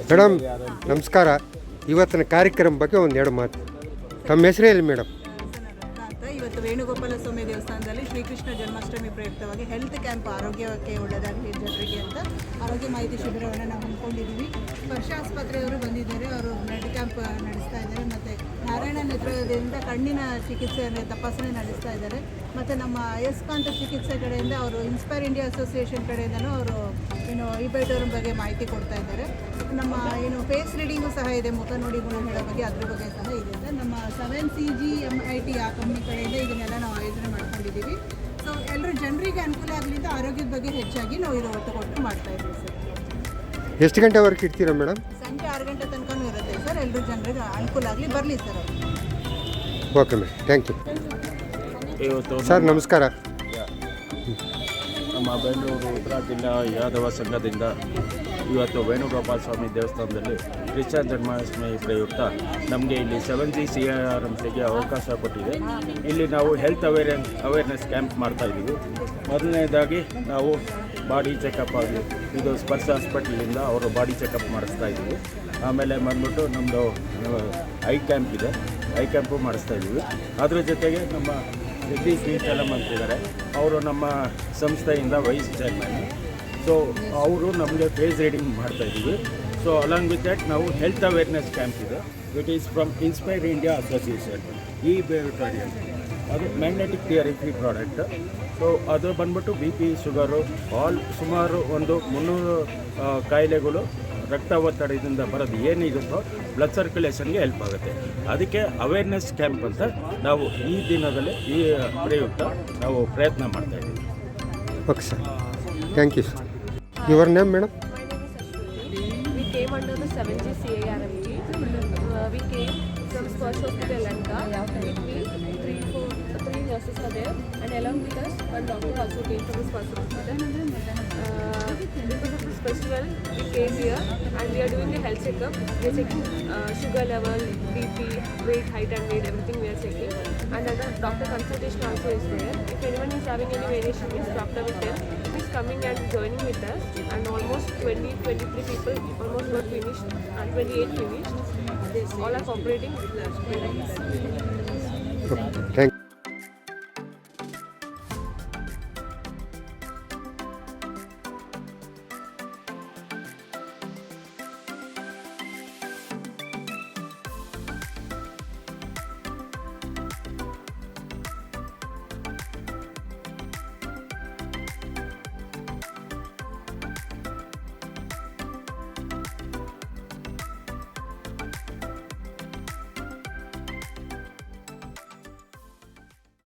Madam ನಮಸ್ಕಾರ. ಇವತ್ತಿನ ಕಾರ್ಯಕ್ರಮ ಬಗ್ಗೆ ಒಂದೆರಡು ಮಾತು. ತಮ್ಮ ಹೆಸರು ಹೇಳಿ ಮೇಡಮ್. ಇವತ್ತು ವೇಣುಗೋಪಾಲ ಸ್ವಾಮಿ ದೇವಸ್ಥಾನದಲ್ಲಿ ಶ್ರೀಕೃಷ್ಣ ಜನ್ಮಾಷ್ಟಮಿ ಪ್ರಯುಕ್ತವಾಗಿ ಹೆಲ್ತ್ ಕ್ಯಾಂಪ್, ಆರೋಗ್ಯಕ್ಕೆ ಒಳ್ಳೆಯದಾಗಲಿ ಜನರಿಗೆ ಅಂತ ಆರೋಗ್ಯ ಮಾಹಿತಿ ಶಿಬಿರವನ್ನು ನಾವು ಹಮ್ಮಿಕೊಂಡಿದ್ದೀವಿ. ಸ್ಪರ್ಶ ಆಸ್ಪತ್ರೆಯವರು ಬಂದಿದ್ದಾರೆ, ಅವರು ಬ್ಲಡ್ ಕ್ಯಾಂಪ್ ನಡೆಸ್ತಾ ಇದ್ದಾರೆ. ಮತ್ತು ನಾರಾಯಣ ನೇತ್ರದಿಂದ ಕಣ್ಣಿನ ಚಿಕಿತ್ಸೆ ತಪಾಸಣೆ ನಡೆಸ್ತಾ ಇದ್ದಾರೆ. ಮತ್ತು ನಮ್ಮ ಅಯಸ್ಕಾಂತ ಚಿಕಿತ್ಸೆ ಕಡೆಯಿಂದ ಅವರು ಇನ್ಸ್ಪೈರ್ ಇಂಡಿಯಾ ಅಸೋಸಿಯೇಷನ್ ಕಡೆಯಿಂದನೂ ಅವರು ಇಬೈಟೋರ್ ಬಗ್ಗೆ ಮಾಹಿತಿ ಕೊಡ್ತಾ ಇದ್ದಾರೆ. ನಮ್ಮ ಫೇಸ್ ರೀಡಿಂಗು ಸಹ ಇದೆ, ಮುಖ ನೋಡಿ ಗುಣ ಹೇಳೋ ಬಗ್ಗೆ, ಅದ್ರ ಬಗ್ಗೆ ಸಹ ಇದೆ. ನಮ್ಮ 7CGMIT ಆ ಕಂಪ್ನಿ ಕಡೆಯಿಂದ ಇದನ್ನೆಲ್ಲ ನಾವು ಆಯೋಜನೆ ಮಾಡ್ಕೊಂಡಿದ್ದೀವಿ. ಸೊ ಎಲ್ಲರೂ ಜನರಿಗೆ ಅನುಕೂಲ ಆಗಲಿಂದ ಆರೋಗ್ಯದ ಬಗ್ಗೆ ಹೆಚ್ಚಾಗಿ ನಾವು ಇದು ಒತ್ತು ಕೊಟ್ಟು ಮಾಡ್ತಾ ಇದ್ದೀವಿ ಸರ್. ಎಷ್ಟು ಗಂಟೆವರೆಗೆ ಇರ್ತೀರಾ ಮೇಡಮ್? ಸಂಜೆ 6 ಗಂಟೆ ತನಕನೂ ಇರುತ್ತೆ ಸರ್. ಎಲ್ಲರೂ ಜನರಿಗೆ ಅನುಕೂಲ ಆಗಲಿ, ಬರಲಿ sir. Okay madam, thank you. Sir ನಮಸ್ಕಾರ. ನಮ್ಮ ಬೆಂಗಳೂರು ಉತ್ತರ ಜಿಲ್ಲಾ ಯಾದವ ಸಂಘದಿಂದ ಇವತ್ತು ವೇಣುಗೋಪಾಲ ಸ್ವಾಮಿ ದೇವಸ್ಥಾನದಲ್ಲಿ ಕೃಷ್ಣ ಜನ್ಮಾಷ್ಟಮಿ ಪ್ರಯುಕ್ತ ನಮಗೆ ಇಲ್ಲಿ 7GCRMCಗೆ ಅವಕಾಶ ಕೊಟ್ಟಿದೆ. ಇಲ್ಲಿ ನಾವು ಹೆಲ್ತ್ ಅವೇರ್ನೆಸ್ ಕ್ಯಾಂಪ್ ಮಾಡ್ತಾಯಿದ್ದೀವಿ. ಮೊದಲನೇದಾಗಿ ನಾವು ಬಾಡಿ ಚೆಕಪ್ ಆಗಲಿ, ಇದು ಸ್ಪರ್ಶ ಹಾಸ್ಪಿಟಲಿಂದ ಅವರು ಬಾಡಿ ಚೆಕಪ್ ಮಾಡಿಸ್ತಾ ಇದ್ದೀವಿ. ಆಮೇಲೆ ಬಂದ್ಬಿಟ್ಟು ನಮ್ಮದು ಐ ಕ್ಯಾಂಪ್ ಇದೆ, ಐ ಕ್ಯಾಂಪು ಮಾಡಿಸ್ತಾ ಇದ್ದೀವಿ. ಅದ್ರ ಜೊತೆಗೆ ನಮ್ಮ ಜಗದೀಶ್ ಶ್ರೀಶೈಲಂ ಅಂತಿದ್ದಾರೆ, ಅವರು ನಮ್ಮ ಸಂಸ್ಥೆಯಿಂದ ವೈಸ್ ಚೇರ್ಮನ್. ಸೊ ಅವರು ನಮಗೆ ಫೇಸ್ ರೀಡಿಂಗ್ ಮಾಡ್ತಾಯಿದ್ದೀವಿ. ಸೊ ಅಲಾಂಗ್ ವಿತ್ ದ್ಯಾಟ್ ನಾವು ಹೆಲ್ತ್ ಅವೇರ್ನೆಸ್ ಕ್ಯಾಂಪ್ ಇದೆ, it is from inspire India association. ಈ ಬೇವಿಟೋರಿಯಲ್ ಅದು ಮ್ಯಾಗ್ನೆಟಿಕ್ ಥಿಯರಿ ಪ್ರಾಡಕ್ಟ್. ಸೊ ಅದು ಬಂದ್ಬಿಟ್ಟು BP, ಶುಗರು, ಸುಮಾರು ಒಂದು 300 ಕಾಯಿಲೆಗಳು ರಕ್ತ ಒತ್ತಡದಿಂದ ಬರೋದು ಏನಿರುತ್ತೋ ಬ್ಲಡ್ ಸರ್ಕ್ಯುಲೇಷನ್ಗೆ ಹೆಲ್ಪ್ ಆಗುತ್ತೆ. ಅದಕ್ಕೆ ಅವೇರ್ನೆಸ್ ಕ್ಯಾಂಪ್ ಅಂತ ನಾವು ಈ ದಿನದಲ್ಲಿ ಈ ಪ್ರಯುಕ್ತ ನಾವು ಪ್ರಯತ್ನ ಮಾಡ್ತಾಯಿದ್ದೀವಿ. Okay sir, thank you sir. Your name madam? My name is Ashwati. We came under the 7GCRMC. We came from Sparsh Hospital Lanka. With me, three nurses are there, and along with us, one doctor also came from the Sparsh Hospital. Because of this festival, we came here and we are doing a health checkup. We are checking sugar level, BP, weight, height and weight, everything we are checking. And another doctor consultation also is there. If anyone is having any variation, means doctor will tell. He's coming and joining with us, and almost 23 people almost got finished, and 28 finished. All are cooperating with us. Thank you.